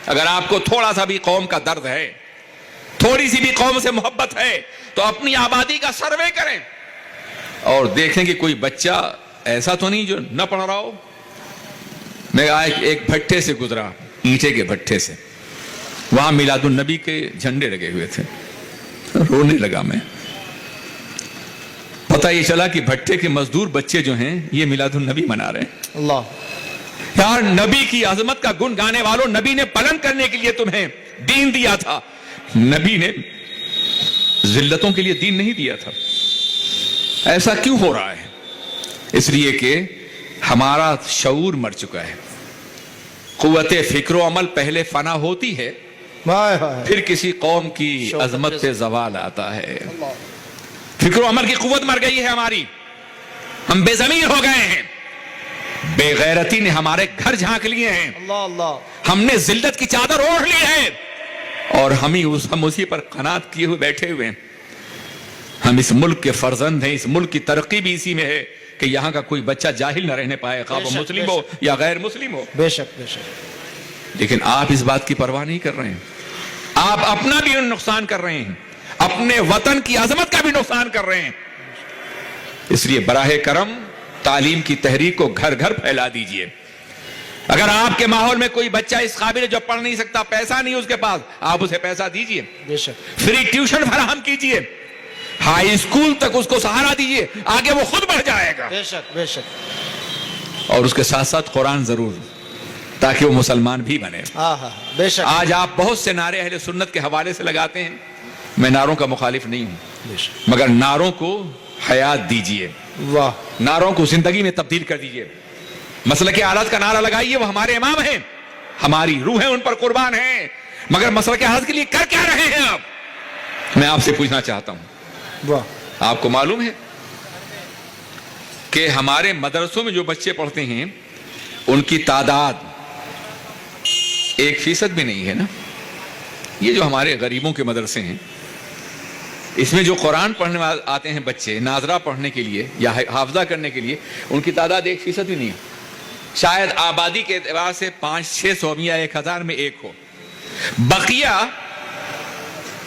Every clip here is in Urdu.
اگر آپ کو تھوڑا سا بھی قوم کا درد ہے, تھوڑی سی بھی قوم سے محبت ہے, تو اپنی آبادی کا سروے کریں اور دیکھیں کہ کوئی بچہ ایسا تو نہیں جو نہ پڑھ رہا ہو. میں ایک بھٹے سے گزرا, اینٹے کے بھٹے سے, وہاں میلاد النبی کے جھنڈے لگے ہوئے تھے. رونے لگا میں. پتہ یہ چلا کہ بھٹے کے مزدور بچے جو ہیں یہ میلاد النبی منا رہے ہیں. اللہ یار, نبی کی عظمت کا گن گانے والوں, نبی نے بلند کرنے کے لیے تمہیں دین دیا تھا, نبی نے ذلتوں کے لیے دین نہیں دیا تھا. ایسا کیوں ہو رہا ہے؟ اس لیے کہ ہمارا شعور مر چکا ہے. قوت فکر و عمل پہلے فنا ہوتی ہے, پھر کسی قوم کی عظمت پہ زوال آتا ہے. فکر و عمل کی قوت مر گئی ہے ہماری, ہم بے ضمیر ہو گئے ہیں, بے غیرتی نے ہمارے گھر جھانک لیے ہیں, ہم نے ذلت کی چادر اوڑھ لی ہے اور ہم اسی پر قناعت کیے ہوئے بیٹھے ہوئے ہیں. ہم اس ملک کے فرزند ہیں, اس ملک کی ترقی بھی اسی میں ہے کہ یہاں کا کوئی بچہ جاہل نہ رہنے پائے, خواہ وہ مسلم ہو یا غیر مسلم ہو. بے شک بے شک. لیکن آپ اس بات کی پرواہ نہیں کر رہے ہیں, آپ اپنا بھی نقصان کر رہے ہیں, اپنے وطن کی عظمت کا بھی نقصان کر رہے ہیں. اس لیے براہ کرم تعلیم کی تحریک کو گھر گھر پھیلا دیجئے. اگر آپ کے ماحول میں کوئی بچہ اس قابل ہے جو پڑھ نہیں سکتا, پیسہ نہیں اس کے پاس, آپ اسے پیسہ دیجئے, بے شک. فری ٹیوشن فراہم کیجئے, ہائی اسکول تک اس کو سہارا دیجئے, آگے وہ خود بڑھ جائے گا. بے شک بے شک. اور اس کے ساتھ ساتھ قرآن ضرور, تاکہ وہ مسلمان بھی بنے. بے شک. آج آپ بہت سے نعرے اہل سنت کے حوالے سے لگاتے ہیں, میں نعروں کا مخالف نہیں ہوں, مگر نعروں کو حیات دیجئے, واہ, نعروں کو زندگی میں تبدیل کر دیجئے. مسلک اعلیٰ کا نعرہ لگائیے, وہ ہمارے امام ہیں, ہماری روحیں ان پر قربان ہیں, مگر مسلک اعلیٰ کے لیے کر کیا رہے ہیں آپ؟ میں آپ سے پوچھنا چاہتا ہوں, واہ. آپ کو معلوم ہے کہ ہمارے مدرسوں میں جو بچے پڑھتے ہیں ان کی تعداد 1% بھی نہیں ہے نا. یہ جو ہمارے غریبوں کے مدرسے ہیں, اس میں جو قرآن پڑھنے آتے ہیں بچے ناظرہ پڑھنے کے لیے یا حافظہ کرنے کے لیے, ان کی تعداد 1% بھی نہیں ہے. شاید آبادی کے اعتبار سے 500-600 یا 1000 میں ایک ہو. بقیہ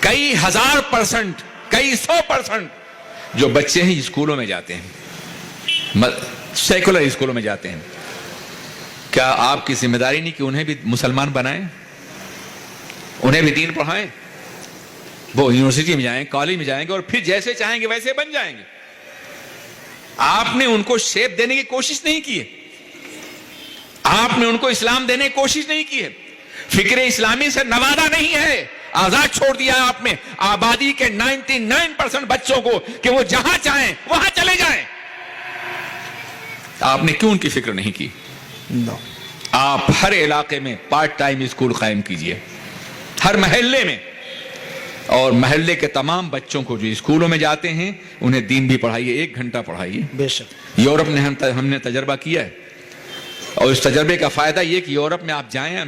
کئی 1000%, کئی 100% جو بچے ہیں اسکولوں میں جاتے ہیں, سیکولر اسکولوں میں جاتے ہیں. کیا آپ کی ذمہ داری نہیں کہ انہیں بھی مسلمان بنائیں, انہیں بھی دین پڑھائیں؟ وہ یونیورسٹی میں جائیں, کالج میں جائیں گے, اور پھر جیسے چاہیں گے ویسے بن جائیں گے. آپ نے ان کو شیپ دینے کی کوشش نہیں کی ہے, آپ نے ان کو اسلام دینے کی کوشش نہیں کی ہے, فکر اسلامی سے نوازا نہیں ہے, آزاد چھوڑ دیا ہے آپ نے آبادی کے 99% بچوں کو کہ وہ جہاں چاہیں وہاں چلے جائیں. آپ نے کیوں ان کی فکر نہیں کی؟ آپ ہر علاقے میں پارٹ ٹائم اسکول قائم کیجئے, ہر محلے میں, اور محلے کے تمام بچوں کو جو اسکولوں میں جاتے ہیں انہیں دین بھی پڑھائیے, 1 گھنٹہ پڑھائیے. بے شک. یورپ نے ہم نے تجربہ کیا ہے, اور اس تجربے کا فائدہ یہ کہ یورپ میں آپ جائیں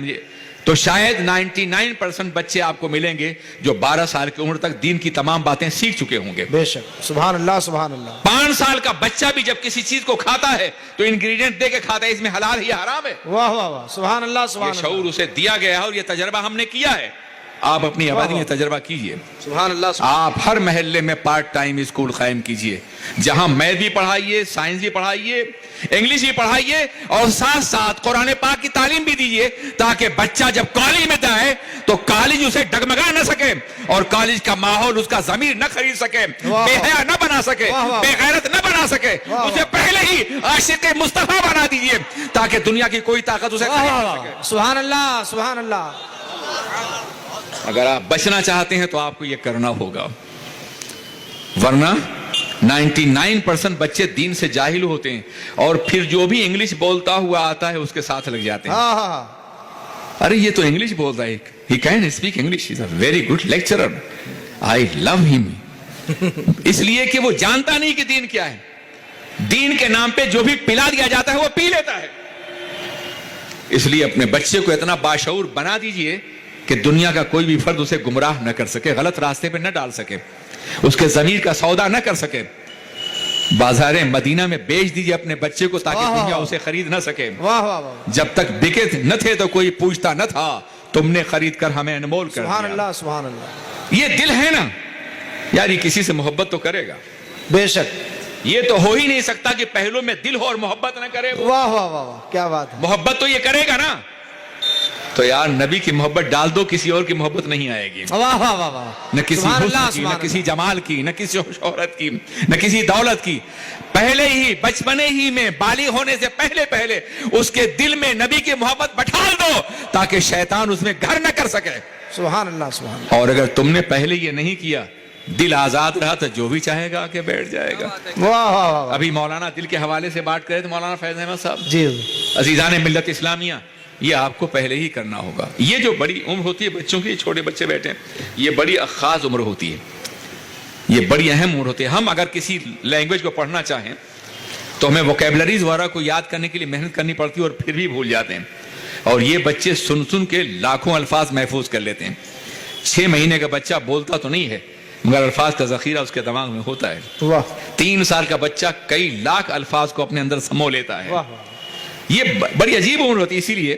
تو شاید 99% بچے آپ کو ملیں گے جو 12 سال کی عمر تک دین کی تمام باتیں سیکھ چکے ہوں گے. بے شک. سبحان اللہ سبحان اللہ. 5 سال کا بچہ بھی جب کسی چیز کو کھاتا ہے تو انگریڈینٹ دے کے کھاتا ہے, اس میں حلال ہے یا حرام ہے. واہ واہ واہ. سبحان اللہ سبحان اللہ. یہ شعور اسے دیا گیا ہے اور یہ تجربہ ہم نے کیا ہے. آپ اپنی آبادی میں تجربہ کیجئے. سبحان اللہ. آپ ہر محلے میں پارٹ ٹائم اسکول قائم کیجئے, جہاں میتھ بھی پڑھائیے, سائنس بھی پڑھائیے, انگلش بھی پڑھائیے, اور ساتھ ساتھ قرآن پاک کی تعلیم بھی دیجئے, تاکہ بچہ جب کالج میں جائے تو کالج اسے ڈگمگا نہ سکے, اور کالج کا ماحول اس کا ضمیر نہ خرید سکے, بے حیا نہ بنا سکے, بے غیرت نہ بنا سکے. اسے پہلے ہی عاشق مصطفیٰ بنا دیجئے تاکہ دنیا کی کوئی طاقت اسے خرید نہ سکے. سبحان اللہ سبحان اللہ. اگر آپ بچنا چاہتے ہیں تو آپ کو یہ کرنا ہوگا, ورنہ 99% بچے دین سے جاہل ہوتے ہیں, اور پھر جو بھی انگلش بولتا ہوا آتا ہے اس کے ساتھ لگ جاتے ہیں. ارے یہ تو انگلش بول رہا ہے, he can speak English, he is a very good lecturer, I love him. اس لیے کہ وہ جانتا نہیں کہ دین کیا ہے. دین کے نام پہ جو بھی پلا دیا جاتا ہے وہ پی لیتا ہے. اس لیے اپنے بچے کو اتنا باشعور بنا دیجئے کہ دنیا کا کوئی بھی فرد اسے گمراہ نہ کر سکے, غلط راستے پہ نہ ڈال سکے, اس کے ضمیر کا سودا نہ کر سکے. بازار مدینہ میں بیچ دیجئے اپنے بچے کو تاکہ دنیا اسے خرید نہ سکے. جب تک بکے نہ تھے تو کوئی پوچھتا نہ تھا, تم نے خرید کر ہمیں انمول کر سبحان دیا. اللہ سبحان اللہ. یہ دل ہے نا یار، یہ کسی سے محبت تو کرے گا. بے شک. یہ تو ہو ہی نہیں سکتا کہ پہلو میں دل ہو اور محبت نہ کرے. واہ واہ واہ واہ، کیا بات ہے. محبت تو یہ کرے گا نا. تو یار نبی کی محبت ڈال دو، کسی اور کی محبت نہیں آئے گی. واہ واہ واہ واہ. نہ کسی سبحان اللہ، حسن کی، نہ سبحان کسی جمال کی، نہ کسی شہرت کی، نہ کسی دولت کی. پہلے ہی بچپنے ہی میں بالغ ہونے سے پہلے اس کے دل میں نبی کی محبت بٹھا دو تاکہ شیطان اس میں گھر نہ کر سکے. سبحان اللہ سبحان اللہ. اور اگر تم نے پہلے یہ نہیں کیا، دل آزاد رہا تو جو بھی چاہے گا آ کے بیٹھ جائے گا. واہ واہ واہ. ابھی مولانا دل کے حوالے سے بات کرے تو مولانا فیض احمد صاحب. جی. عزیزان ملت اسلامیہ، یہ آپ کو پہلے ہی کرنا ہوگا. یہ جو بڑی عمر ہوتی ہے بچوں کی، چھوٹے بچے بیٹھے ہیں، یہ بڑی خاص عمر ہوتی ہے، یہ بڑی اہم عمر ہوتی ہے. ہم اگر کسی لینگویج کو پڑھنا چاہیں تو ہمیں ووکیبلریز وغیرہ کو یاد کرنے کے لیے محنت کرنی پڑتی ہے اور پھر بھی بھول جاتے ہیں. اور یہ بچے سن کے لاکھوں الفاظ محفوظ کر لیتے ہیں. 6 مہینے کا بچہ بولتا تو نہیں ہے مگر الفاظ کا ذخیرہ اس کے دماغ میں ہوتا ہے. واہ 3 سال کا بچہ کئی لاکھ الفاظ کو اپنے اندر سمو لیتا ہے. واہ. یہ بڑی عجیب عمر ہوتی ہے. اسی لیے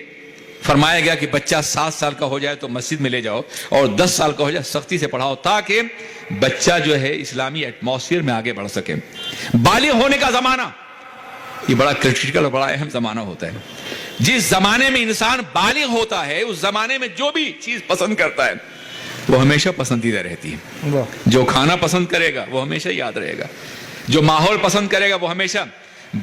فرمایا گیا کہ بچہ 7 سال کا ہو جائے تو مسجد میں لے جاؤ اور 10 سال کا ہو جائے سختی سے پڑھاؤ تاکہ بچہ جو ہے اسلامی ایٹماسفیئر میں آگے بڑھ سکے. بالغ ہونے کا زمانہ یہ بڑا کرٹیکل اور بڑا اہم زمانہ ہوتا ہے. جس زمانے میں انسان بالغ ہوتا ہے اس زمانے میں جو بھی چیز پسند کرتا ہے وہ ہمیشہ پسندیدہ رہتی ہے. واہ. جو کھانا پسند کرے گا وہ ہمیشہ یاد رہے گا. جو ماحول پسند کرے گا وہ ہمیشہ.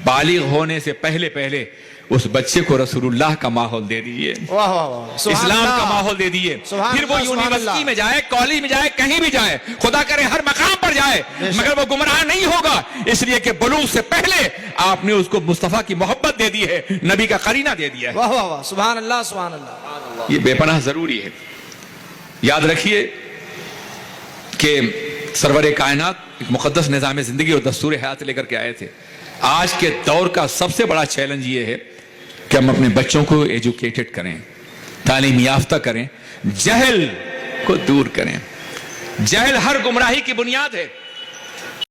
بالغ ہونے سے پہلے اس بچے کو رسول اللہ کا ماحول دے دیجئے، واہ واہ واہ. سبحان اسلام اللہ. کا ماحول دے دیجئے. سبحان پھر وہ اللہ، سبحان یونیورسٹی اللہ. میں جائے، کالج میں جائے، کہیں بھی جائے، خدا کرے ہر مقام پر جائے مگر وہ گمراہ نہیں ہوگا، اس لیے کہ بلوغ سے پہلے آپ نے اس کو مصطفیٰ کی محبت دے دی ہے، نبی کا قرینہ دے دیا ہے. واہ واہ واہ. سبحان اللہ سبحان اللہ. یہ بے پناہ ضروری ہے. یاد رکھیے کہ سرور کائنات ایک مقدس نظام زندگی اور دستور حیات لے کر کے آئے تھے. آج کے دور کا سب سے بڑا چیلنج یہ ہے کہ ہم اپنے بچوں کو ایجوکیٹڈ کریں، تعلیم یافتہ کریں، جہل کو دور کریں. جہل ہر گمراہی کی بنیاد ہے.